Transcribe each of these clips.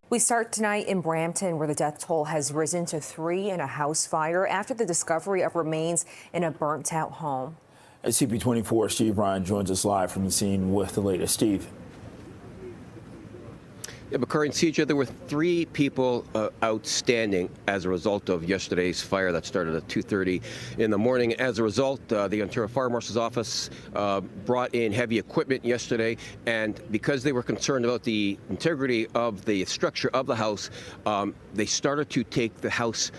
We start tonight in Brampton, where the death toll has risen to 3 in a house fire after the discovery of remains in a burnt-out home. At CP24, Steve Ryan joins us live from the scene with the latest. Steve. Yeah, McCurry and CJ, there were 3 people outstanding as a result of yesterday's fire that started at 2:30 in the morning. As a result, the Ontario Fire Marshal's office brought in heavy equipment yesterday, and because they were concerned about the integrity of the structure of the house, they started to take the house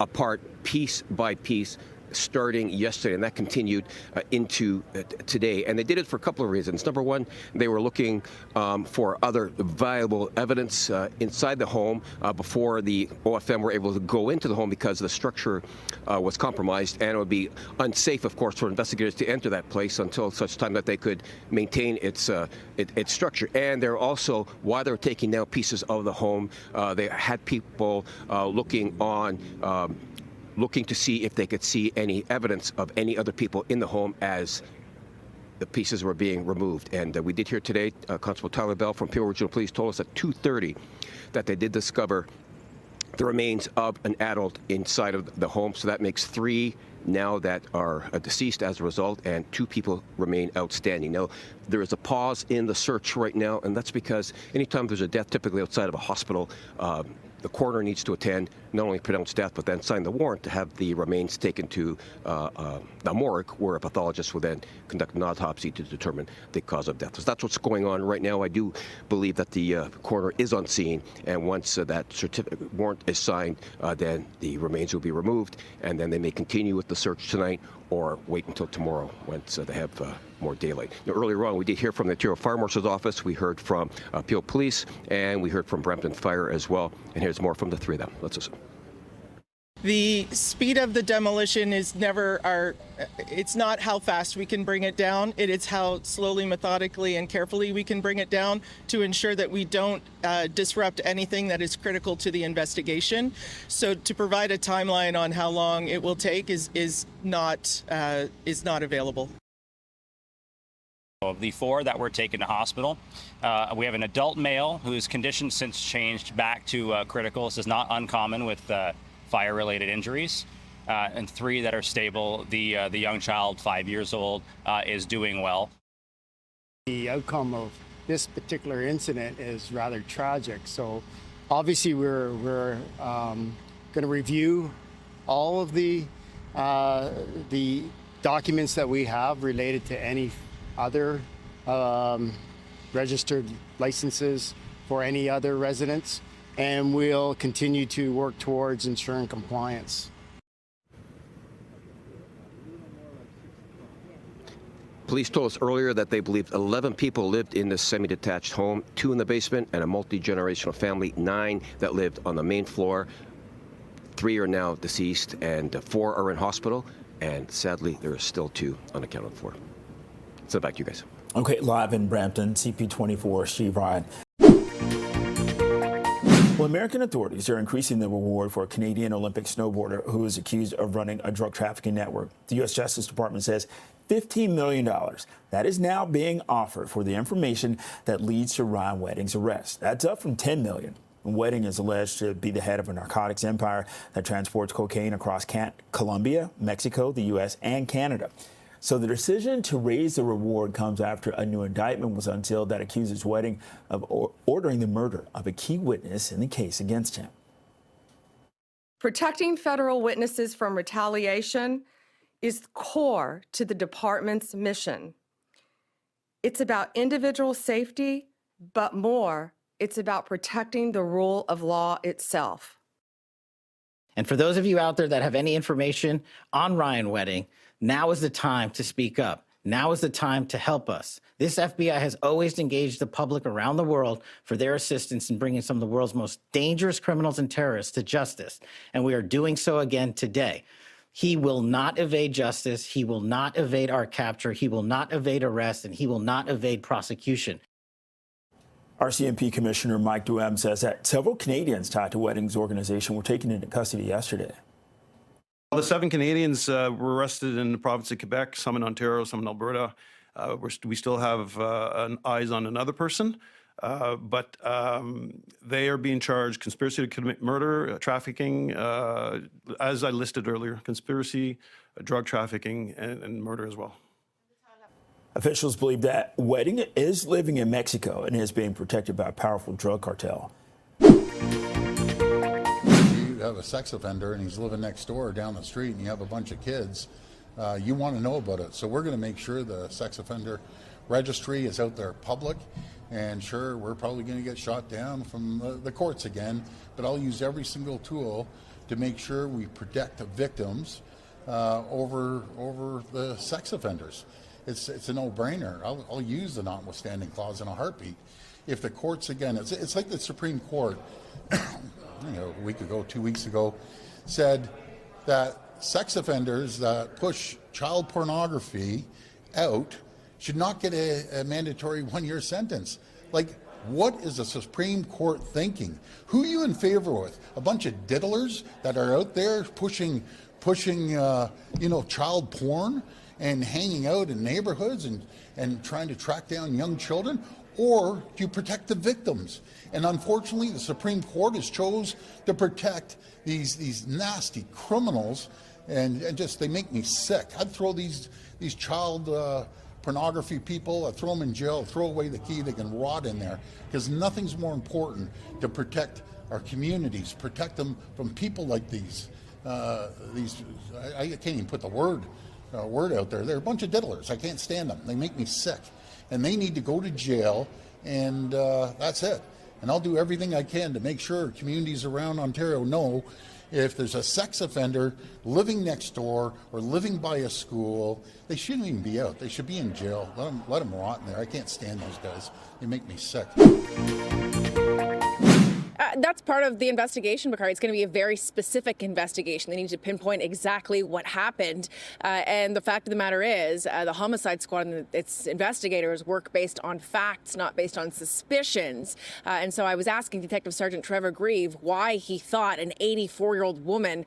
apart piece by piece, starting yesterday, and that continued into today. And they did it for a couple of reasons. Number one, they were looking for other viable evidence inside the home before the OFM were able to go into the home, because the structure was compromised, and it would be unsafe, of course, for investigators to enter that place until such time that they could maintain its structure. And they're also, while they were taking down pieces of the home, they had people looking to see if they could see any evidence of any other people in the home as the pieces were being removed. And we did hear today, Constable Tyler Bell from Peel Regional Police told us at 2:30 that they did discover the remains of an adult inside of the home. So that makes 3 now that are deceased as a result, and 2 people remain outstanding. Now, there is a pause in the search right now, and that's because anytime there's a death, typically outside of a hospital, the coroner needs to attend, not only pronounce death, but then sign the warrant to have the remains taken to the morgue, where a pathologist will then conduct an autopsy to determine the cause of death. So that's what's going on right now. I do believe that the coroner is on scene, and once that certificate warrant is signed, then the remains will be removed, and then they may continue with the search tonight or wait until tomorrow once they have more daylight. Now, earlier on, we did hear from the Ontario Fire Marshal's office. We heard from Peel Police, and we heard from Brampton Fire as well. And here's more from the 3 of them. Let's listen. The speed of the demolition is never it's not how fast we can bring it down. It is how slowly, methodically, and carefully we can bring it down to ensure that we don't disrupt anything that is critical to the investigation. So to provide a timeline on how long it will take is not available. Of the 4 that were taken to hospital, we have an adult male whose condition since changed back to critical. This is not uncommon with fire-related injuries, and 3 that are stable. The young child, 5 years old, is doing well. The outcome of this particular incident is rather tragic. So obviously we're going to review all of the documents that we have related to any other registered licenses for any other residents, and we'll continue to work towards ensuring compliance. Police told us earlier that they believed 11 people lived in this semi-detached home, 2 in the basement, and a multi-generational family, 9 that lived on the main floor. 3 are now deceased, and 4 are in hospital, and sadly, there are still 2 unaccounted for. So back to you guys. Okay, live in Brampton, CP24, Steve Ryan. Well, American authorities are increasing the reward for a Canadian Olympic snowboarder who is accused of running a drug trafficking network. The U.S. Justice Department says $15 million. That is now being offered for the information that leads to Ryan Wedding's arrest. That's up from $10 million. Wedding is alleged to be the head of a narcotics empire that transports cocaine across Colombia, Mexico, the U.S., and Canada. So the decision to raise the reward comes after a new indictment was unsealed that accuses Wedding of ordering the murder of a key witness in the case against him. Protecting federal witnesses from retaliation is core to the department's mission. It's about individual safety, but more, it's about protecting the rule of law itself. And for those of you out there that have any information on Ryan Wedding, now is the time to speak up. Now is the time to help us. This FBI has always engaged the public around the world for their assistance in bringing some of the world's most dangerous criminals and terrorists to justice. And we are doing so again today. He will not evade justice. He will not evade our capture. He will not evade arrest, and he will not evade prosecution. RCMP Commissioner Mike Duhem says that several Canadians tied to Wedding's organization were taken into custody yesterday. The 7 Canadians were arrested in the province of Quebec, some in Ontario, some in Alberta. We still have eyes on another person. but they are being charged conspiracy to commit murder, trafficking, as I listed earlier, conspiracy, drug trafficking, and murder as well. Officials believe that Wedding is living in Mexico and is being protected by a powerful drug cartel. You have a sex offender and he's living next door down the street and you have a bunch of kids, you want to know about it. So we're going to make sure the sex offender registry is out there public. And sure, we're probably going to get shot down from the courts again, but I'll use every single tool to make sure we protect the victims over the sex offenders. It's a no-brainer. I'll use the notwithstanding clause in a heartbeat. If the courts, again, it's like the Supreme Court, a week ago, 2 weeks ago, said that sex offenders that push child pornography out should not get a mandatory 1-year sentence. Like, what is the Supreme Court thinking? Who are you in favor with? A bunch of diddlers that are out there pushing child porn and hanging out in neighborhoods and trying to track down young children? Or do you protect the victims? And unfortunately, the Supreme Court has chose to protect these nasty criminals, and just, they make me sick. I'd throw these child pornography people, I'd throw them in jail, throw away the key, they can rot in there, because nothing's more important to protect our communities, protect them from people like these. I can't even put the word out there. They're a bunch of diddlers. I can't stand them. They make me sick. And they need to go to jail, and that's it. And I'll do everything I can to make sure communities around Ontario know if there's a sex offender living next door or living by a school, they shouldn't even be out. They should be in jail. Let them rot in there. I can't stand those guys. They make me sick. That's part of the investigation, Bakari. It's going to be a very specific investigation. They need to pinpoint exactly what happened. And the fact of the matter is, the homicide squad and its investigators work based on facts, not based on suspicions. And so I was asking Detective Sergeant Trevor Grieve why he thought an 84-year-old woman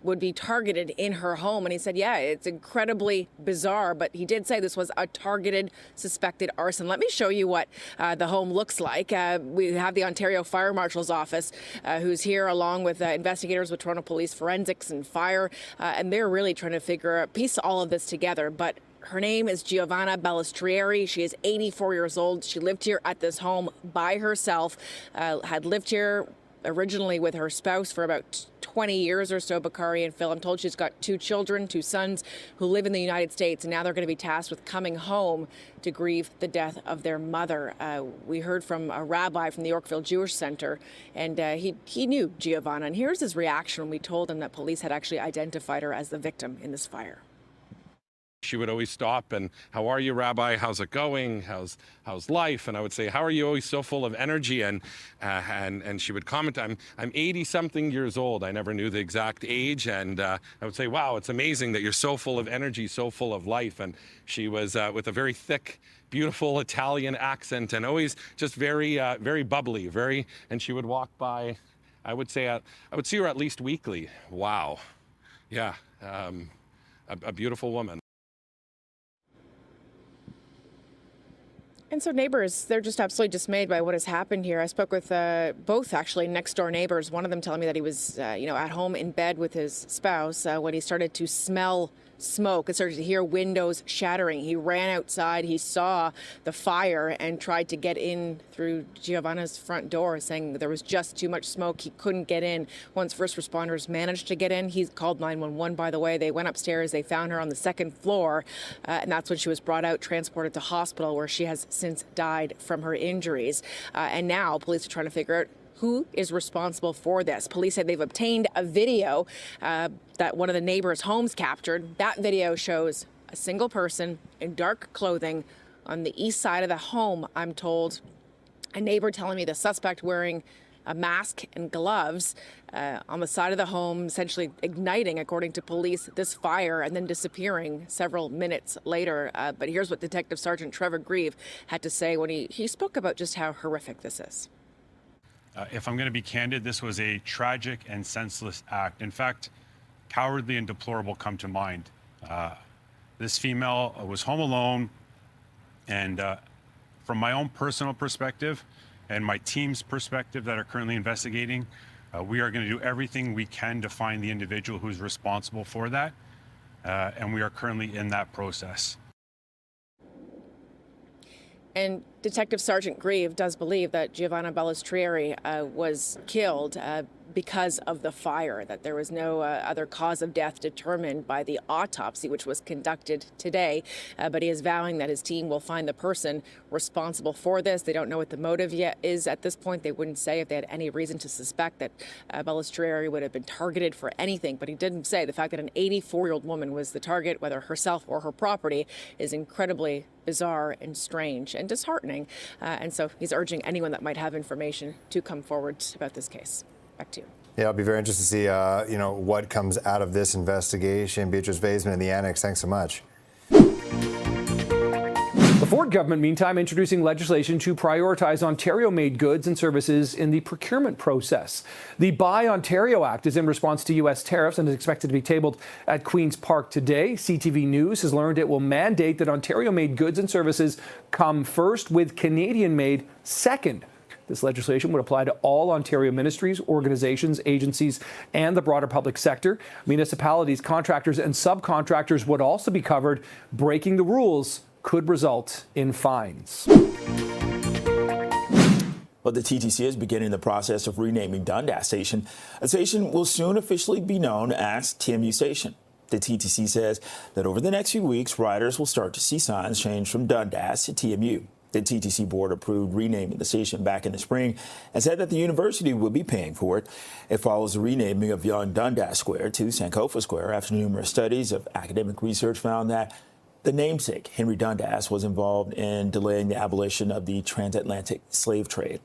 would be targeted in her home. And he said, yeah, it's incredibly bizarre, but he did say this was a targeted, suspected arson. Let me show you what the home looks like. We have the Ontario Fire Marshal's office, who's here along with investigators with Toronto Police Forensics and Fire, and they're really trying to piece all of this together. But her name is Giovanna Ballestrieri. She is 84 years old. She lived here at this home by herself, had lived here originally with her spouse for about 20 years or so, Bakari and Phil. I'm told she's got 2 children, 2 sons who live in the United States, and now they're going to be tasked with coming home to grieve the death of their mother. We heard from a rabbi from the Yorkville Jewish Center, and he knew Giovanna. And here's his reaction when we told him that police had actually identified her as the victim in this fire. She would always stop and, how are you, Rabbi? How's it going? How's life? And I would say, how are you always so full of energy? And she would comment, I'm 80-something years old. I never knew the exact age. And I would say, wow, it's amazing that you're so full of energy, so full of life. And she was with a very thick, beautiful Italian accent and always just very, very bubbly, and she would walk by, I would say, I would see her at least weekly. Wow. Yeah, a beautiful woman. And so neighbors, they're just absolutely dismayed by what has happened here. I spoke with both actually next door neighbors. One of them telling me that he was, at home in bed with his spouse when he started to smell smoke and started to hear windows shattering. He ran outside. He saw the fire and tried to get in through Giovanna's front door, saying there was just too much smoke. He couldn't get in. Once first responders managed to get in, he called 911, by the way. They went upstairs. They found her on the 2nd floor, and that's when she was brought out, transported to hospital, where she has since died from her injuries. And now police are trying to figure out who is responsible for this. Police said they've obtained a video that one of the neighbors' homes captured. That video shows a single person in dark clothing on the east side of the home, I'm told. A neighbor telling me the suspect wearing a mask and gloves on the side of the home, essentially igniting, according to police, this fire and then disappearing several minutes later. But here's what Detective Sergeant Trevor Grieve had to say when he spoke about just how horrific this is. If I'm going to be candid, this was a tragic and senseless act. In fact, cowardly and deplorable come to mind. This female was home alone, and from my own personal perspective, and my team's perspective that are currently investigating, we are going to do everything we can to find the individual who's responsible for that, and we are currently in that process. And Detective Sergeant Grieve does believe that Giovanna Balistrieri was killed because of the fire, that there was no other cause of death determined by the autopsy, which was conducted today. But he is vowing that his team will find the person responsible for this. They don't know what the motive yet is at this point. They wouldn't say if they had any reason to suspect that Balistrieri would have been targeted for anything. But he didn't say the fact that an 84-year-old woman was the target, whether herself or her property, is incredibly bizarre and strange and disheartening. And so he's urging anyone that might have information to come forward about this case. Back to you. Yeah, I'll be very interested to see, what comes out of this investigation. Beatrice Vaisman in the Annex, thanks so much. The Ford government, meantime, introducing legislation to prioritize Ontario-made goods and services in the procurement process. The Buy Ontario Act is in response to U.S. tariffs and is expected to be tabled at Queen's Park today. CTV News has learned it will mandate that Ontario-made goods and services come first, with Canadian-made second. This legislation would apply to all Ontario ministries, organizations, agencies, and the broader public sector. Municipalities, contractors, and subcontractors would also be covered. Breaking the rules could result in fines. Well, the TTC is beginning the process of renaming Dundas Station. A station will soon officially be known as TMU Station. The TTC says that over the next few weeks, riders will start to see signs change from Dundas to TMU. The TTC board approved renaming the station back in the spring and said that the university would be paying for it. It follows the renaming of Young Dundas Square to Sankofa Square after numerous studies of academic research found that the namesake, Henry Dundas, was involved in delaying the abolition of the transatlantic slave trade.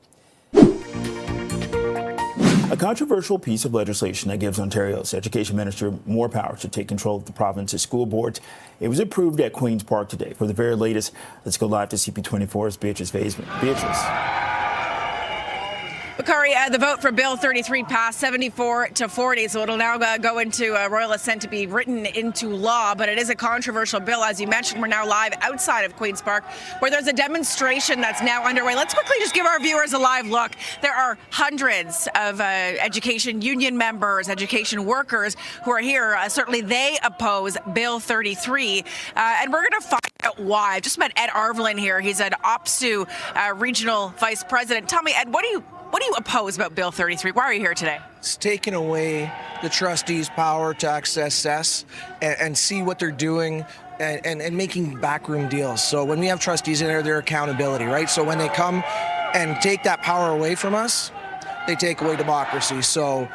A controversial piece of legislation that gives Ontario's education minister more power to take control of the province's school boards. It was approved at Queen's Park today. For the very latest, let's go live to CP24's Beatrice Vaisman. Beatrice. Bakari, the vote for Bill 33 passed 74-40, so it'll now go into royal assent to be written into law. But it is a controversial bill. As you mentioned, we're now live outside of Queen's Park, where there's a demonstration that's now underway. Let's quickly just give our viewers a live look. There are hundreds of education union members, education workers who are here. Certainly they oppose Bill 33, and we're going to find out why. I just met Ed Arvelin here. He's an OPSU regional vice president. Tell me, Ed, what do you oppose about Bill 33? Why are you here today? It's taking away the trustees' power to access and see what they're doing and making backroom deals. So when we have trustees in there, their accountability, right? So when they come and take that power away from us, they take away democracy. So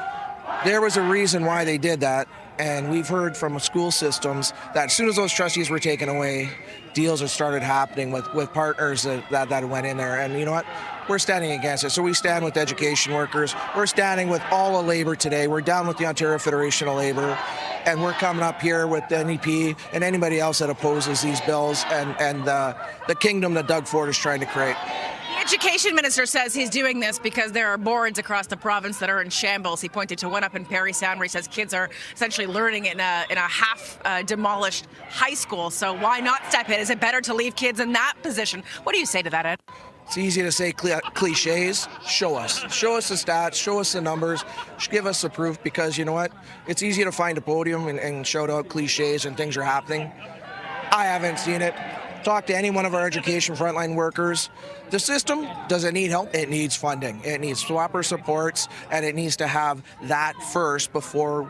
there was a reason why they did that. And we've heard from school systems that as soon as those trustees were taken away, deals have started happening with partners that went in there. And you know what? We're standing against it. So we stand with education workers. We're standing with all of Labour today. We're down with the Ontario Federation of Labour. And we're coming up here with the NEP and anybody else that opposes these bills and the kingdom that Doug Ford is trying to create. The education minister says he's doing this because there are boards across the province that are in shambles. He pointed to one up in Parry Sound where he says kids are essentially learning in a half demolished high school. So why not step in? Is it better to leave kids in that position? What do you say to that, Ed? It's easy to say cliches. Show us the stats, show us the numbers, give us the proof, because you know what? It's easy to find a podium and shout out cliches and things are happening. I haven't seen it. Talk to any one of our education frontline workers. The system doesn't need help. It needs funding. It needs swapper supports, and it needs to have that first before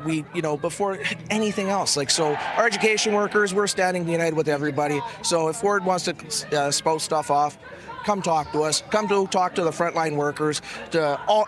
before anything else. So our education workers, we're standing united with everybody. So if Ford wants to spout stuff off, come talk to us. Come to talk to the frontline workers,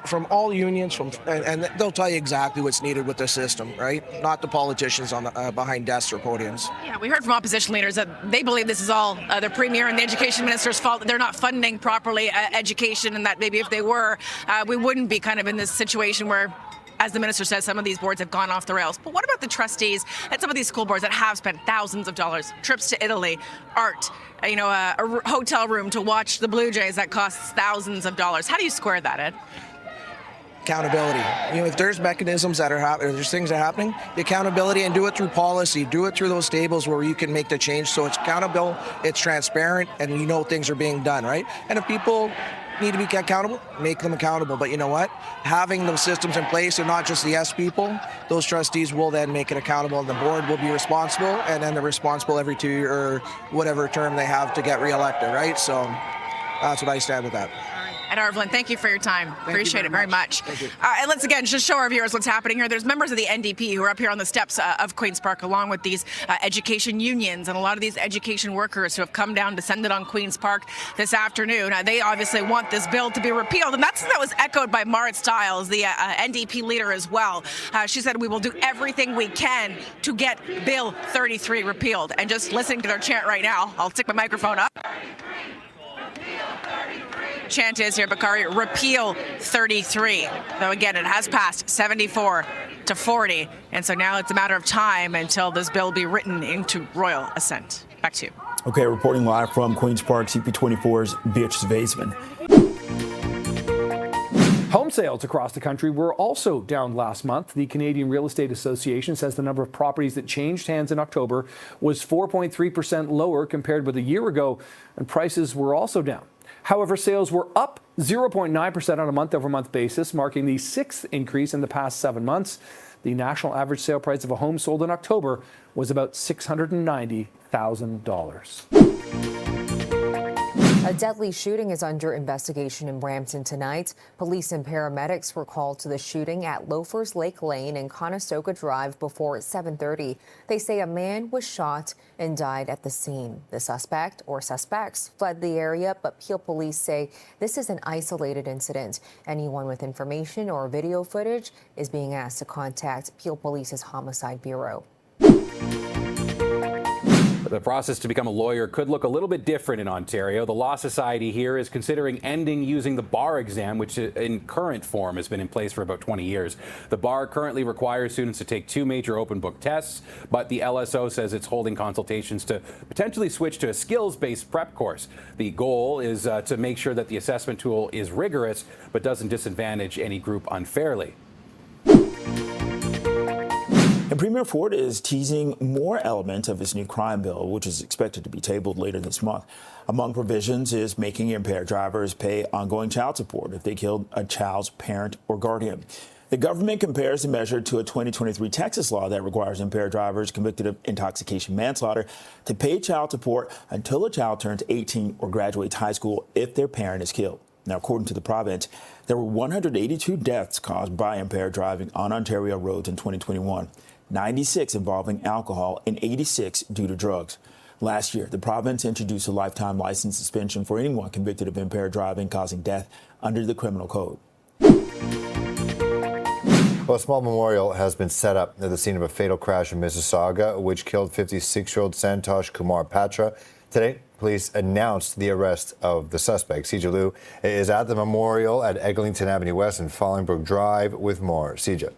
from all unions, and they'll tell you exactly what's needed with the system, right? Not the politicians on behind desks or podiums. Yeah, we heard from opposition leaders that they believe this is all the Premier and the Education Minister's fault, that they're not funding properly education, and that maybe if they were, we wouldn't be kind of in this situation where, as the minister says, some of these boards have gone off the rails. But what about the trustees at some of these school boards that have spent thousands of dollars, trips to Italy, art, a hotel room to watch the Blue Jays that costs thousands of dollars? How do you square that, Ed? Accountability. If there's mechanisms that are happening, there's things that are happening, the accountability, and do it through policy, do it through those tables where you can make the change so it's accountable, it's transparent, and things are being done, right? And if people need to be accountable, make them accountable. But you know what? Having those systems in place, and not just the yes people, those trustees will then make it accountable, and the board will be responsible, and then they're responsible every 2 year or whatever term they have to get reelected, right? So that's what I stand with that. And Arvlin, thank you for your time. Appreciate it very much. Thank you. And let's again just show our viewers what's happening here. There's members of the NDP who are up here on the steps of Queen's Park, along with these education unions and a lot of these education workers who have come down descended on Queen's Park this afternoon. They obviously want this bill to be repealed, and that was echoed by Marit Stiles, the NDP leader as well. She said, "We will do everything we can to get Bill 33 repealed." And just listening to their chant right now, I'll stick my microphone up. Chant is here, Bakari, repeal 33. Though again, it has passed 74 to 40. And so now it's a matter of time until this bill be written into royal assent. Back to you. Okay, reporting live from Queen's Park, CP24's Beatrice Vaisman. Home sales across the country were also down last month. The Canadian Real Estate Association says the number of properties that changed hands in October was 4.3% lower compared with a year ago, and prices were also down. However, sales were up 0.9% on a month-over-month basis, marking the sixth increase in the past 7 months. The national average sale price of a home sold in October was about $690,000. A deadly shooting is under investigation in Brampton tonight. Police and paramedics were called to the shooting at Loafers Lake Lane and Conestoga Drive before 7:30. They say a man was shot and died at the scene. The suspect or suspects fled the area, but Peel police say this is an isolated incident. Anyone with information or video footage is being asked to contact Peel Police's Homicide Bureau. The process to become a lawyer could look a little bit different in Ontario. The Law Society here is considering ending using the bar exam, which in current form has been in place for about 20 years. The bar currently requires students to take 2 major open book tests, but the LSO says it's holding consultations to potentially switch to a skills-based prep course. The goal is to make sure that the assessment tool is rigorous but doesn't disadvantage any group unfairly. And Premier Ford is teasing more elements of his new crime bill, which is expected to be tabled later this month. Among provisions is making impaired drivers pay ongoing child support if they killed a child's parent or guardian. The government compares the measure to a 2023 Texas law that requires impaired drivers convicted of intoxication manslaughter to pay child support until a child turns 18 or graduates high school if their parent is killed. Now, according to the province, there were 182 deaths caused by impaired driving on Ontario roads in 2021. 96 involving alcohol and 86 due to drugs. Last year, the province introduced a lifetime license suspension for anyone convicted of impaired driving causing death under the criminal code. Well, a small memorial has been set up at the scene of a fatal crash in Mississauga, which killed 56-year-old Santosh Kumar Patra. Today, police announced the arrest of the suspect. CJ Liu is at the memorial at Eglinton Avenue West and Fallingbrook Drive with more. CJ.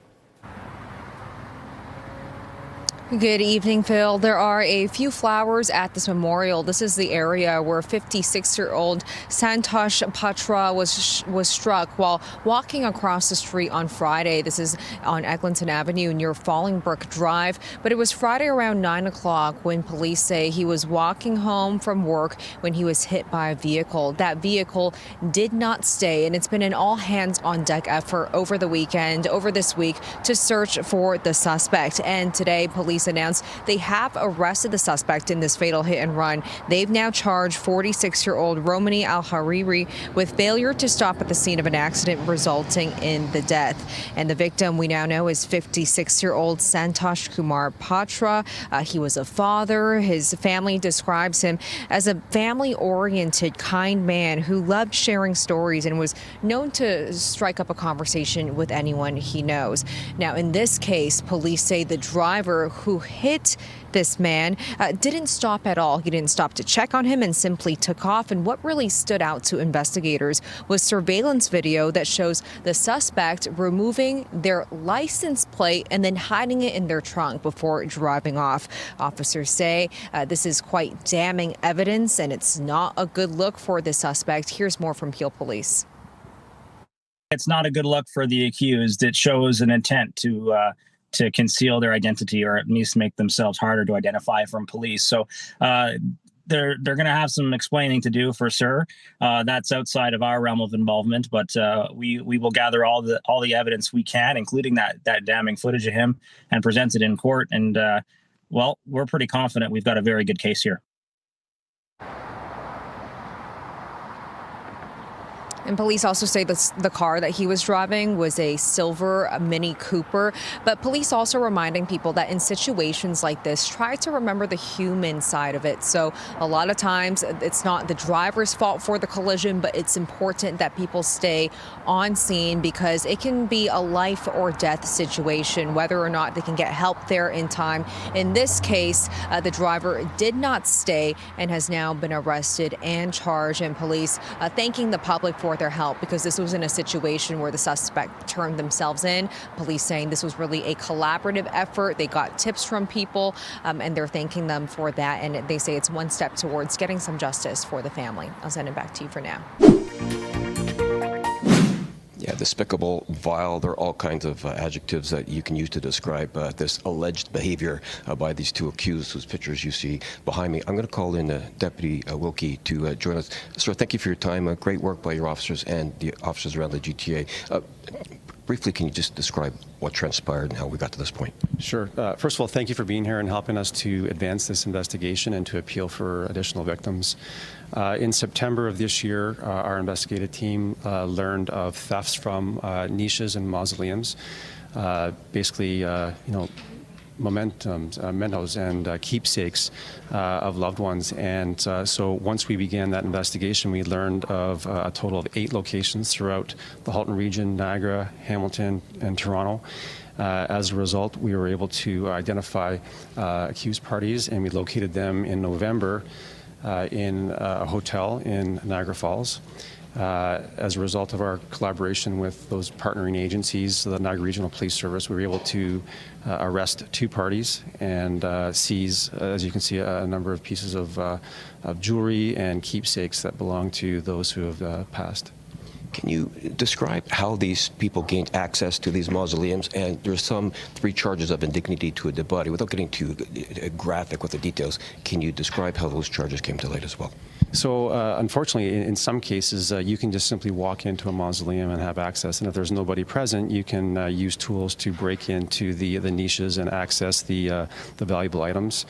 Good evening, Phil. There are a few flowers at this memorial. This is the area where 56-year-old Santosh Patra was struck while walking across the street on Friday. This is on Eglinton Avenue near Fallingbrook Drive. But it was Friday around 9 o'clock when police say he was walking home from work when he was hit by a vehicle. That vehicle did not stay, and it's been an all-hands-on-deck effort over the weekend, over this week, to search for the suspect. And today, police announced they have arrested the suspect in this fatal hit and run. They've now charged 46-year-old Romani Al-Hariri with failure to stop at the scene of an accident resulting in the death. And the victim we now know is 56-year-old Santosh Kumar Patra. He was a father. His family describes him as a family-oriented, kind man who loved sharing stories and was known to strike up a conversation with anyone he knows. Now, in this case, police say the driver who hit this man didn't stop at all. He didn't stop to check on him and simply took off. And what really stood out to investigators was surveillance video that shows the suspect removing their license plate and then hiding it in their trunk before driving off. Officers say this is quite damning evidence and it's not a good look for the suspect. Here's more from Peel Police. It's not a good look for the accused. It shows an intent to conceal their identity or at least make themselves harder to identify from police. So they're going to have some explaining to do for sure. That's outside of our realm of involvement, but we will gather all the evidence we can, including that damning footage of him, and present it in court. And well, we're pretty confident we've got a very good case here. And police also say the car that he was driving was a silver Mini Cooper. But police also reminding people that in situations like this, try to remember the human side of it. So a lot of times it's not the driver's fault for the collision, but it's important that people stay on scene because it can be a life or death situation, whether or not they can get help there in time. In this case, the driver did not stay and has now been arrested and charged. And police thanking the public for their help because this was in a situation where the suspect turned themselves in. Police saying this was really a collaborative effort. They got tips from people and they're thanking them for that. And they say it's one step towards getting some justice for the family. I'll send it back to you for now. Yeah, despicable, vile. There are all kinds of adjectives that you can use to describe this alleged behavior by these two accused, whose pictures you see behind me. I'm going to call in Deputy Wilkie to join us. Sir, thank you for your time. Great work by your officers and the officers around the GTA. Briefly, can you just describe what transpired and how we got to this point? Sure. First of all, thank you for being here and helping us to advance this investigation and to appeal for additional victims. In September of this year, our investigative team learned of thefts from niches and mausoleums. Basically, mementos and keepsakes of loved ones. And so once we began that investigation, we learned of a total of 8 locations throughout the Halton region, Niagara, Hamilton, and Toronto. As a result, we were able to identify accused parties, and we located them in November in a hotel in Niagara Falls. As a result of our collaboration with those partnering agencies, the Niagara Regional Police Service, we were able to arrest 2 parties and seize, as you can see, a number of pieces of jewelry and keepsakes that belong to those who have passed. Can you describe how these people gained access to these mausoleums? And there's some 3 charges of indignity to a dead body. Without getting too graphic with the details, can you describe how those charges came to light as well? So unfortunately, in some cases, you can just simply walk into a mausoleum and have access. And if there's nobody present, you can use tools to break into the niches and access the valuable items.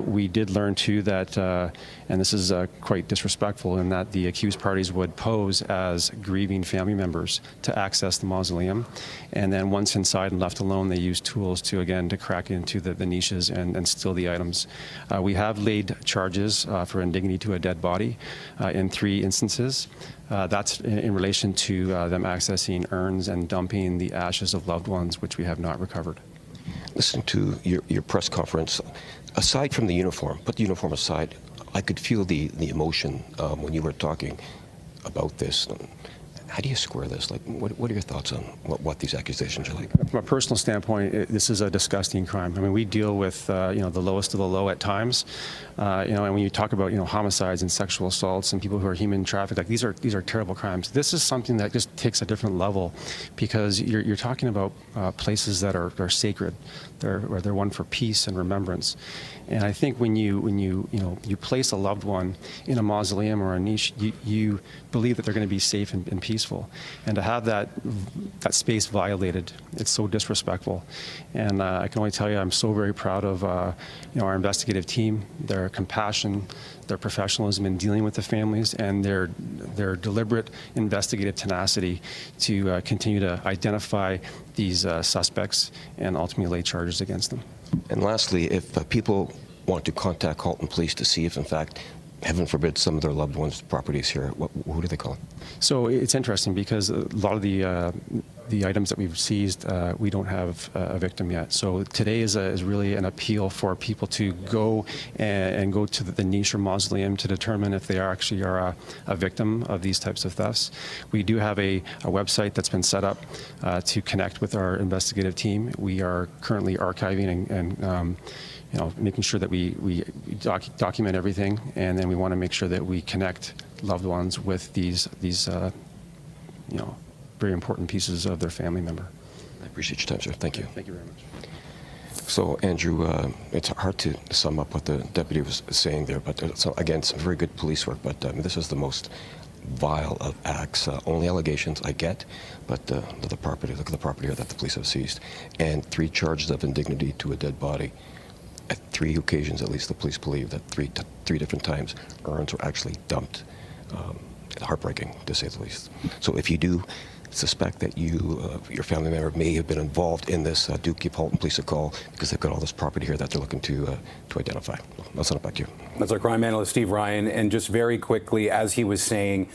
We did learn, too, that, and this is quite disrespectful, in that the accused parties would pose as grieving family members to access the mausoleum. And then once inside and left alone, they used tools to, again, to crack into the niches and steal the items. We have laid charges for indignity to a dead body in 3 instances. That's in relation to them accessing urns and dumping the ashes of loved ones, which we have not recovered. Listening to your press conference, aside from the uniform, put the uniform aside, I could feel the emotion when you were talking about this. How do you square this? Like, what are your thoughts on what these accusations are like? From a personal standpoint, this is a disgusting crime. I mean, we deal with the lowest of the low at times. And when you talk about homicides and sexual assaults and people who are human trafficked, like these are terrible crimes. This is something that just takes a different level because you're talking about places that are sacred. They're one for peace and remembrance. And I think when you place a loved one in a mausoleum or a niche, you believe that they're going to be safe and peaceful. And to have that space violated, it's so disrespectful. And I can only tell you, I'm so very proud of our investigative team, their compassion, their professionalism in dealing with the families, and their deliberate investigative tenacity to continue to identify these suspects and ultimately lay charges against them. And lastly, if people want to contact Halton Police to see if, in fact, heaven forbid, some of their loved ones' property is here, who do they call? So it's interesting because a lot of the items that we've seized, we don't have a victim yet. So today is really an appeal for people to go and go to the niche or mausoleum to determine if they actually are a victim of these types of thefts. We do have a website that's been set up to connect with our investigative team. We are currently archiving and making sure that we document everything, and then we want to make sure that we connect loved ones with these very important pieces of their family member. I appreciate your time, sir. Thank you. Thank you very much. So, Andrew, it's hard to sum up what the deputy was saying there, but again, some very good police work, but this is the most vile of acts. Only allegations I get, but look at the property here that the police have seized, and 3 charges of indignity to a dead body. At 3 occasions, at least, the police believe that three different times urns were actually dumped. Heartbreaking, to say the least. So if you do suspect that your family member may have been involved in this, do give Halton Police a call, because they've got all this property here that they're looking to identify. I'll send it back to you. That's our crime analyst, Steve Ryan. And just very quickly, as he was saying,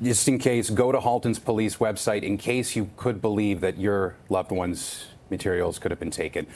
just in case, go to Halton's police website in case you could believe that your loved one's materials could have been taken.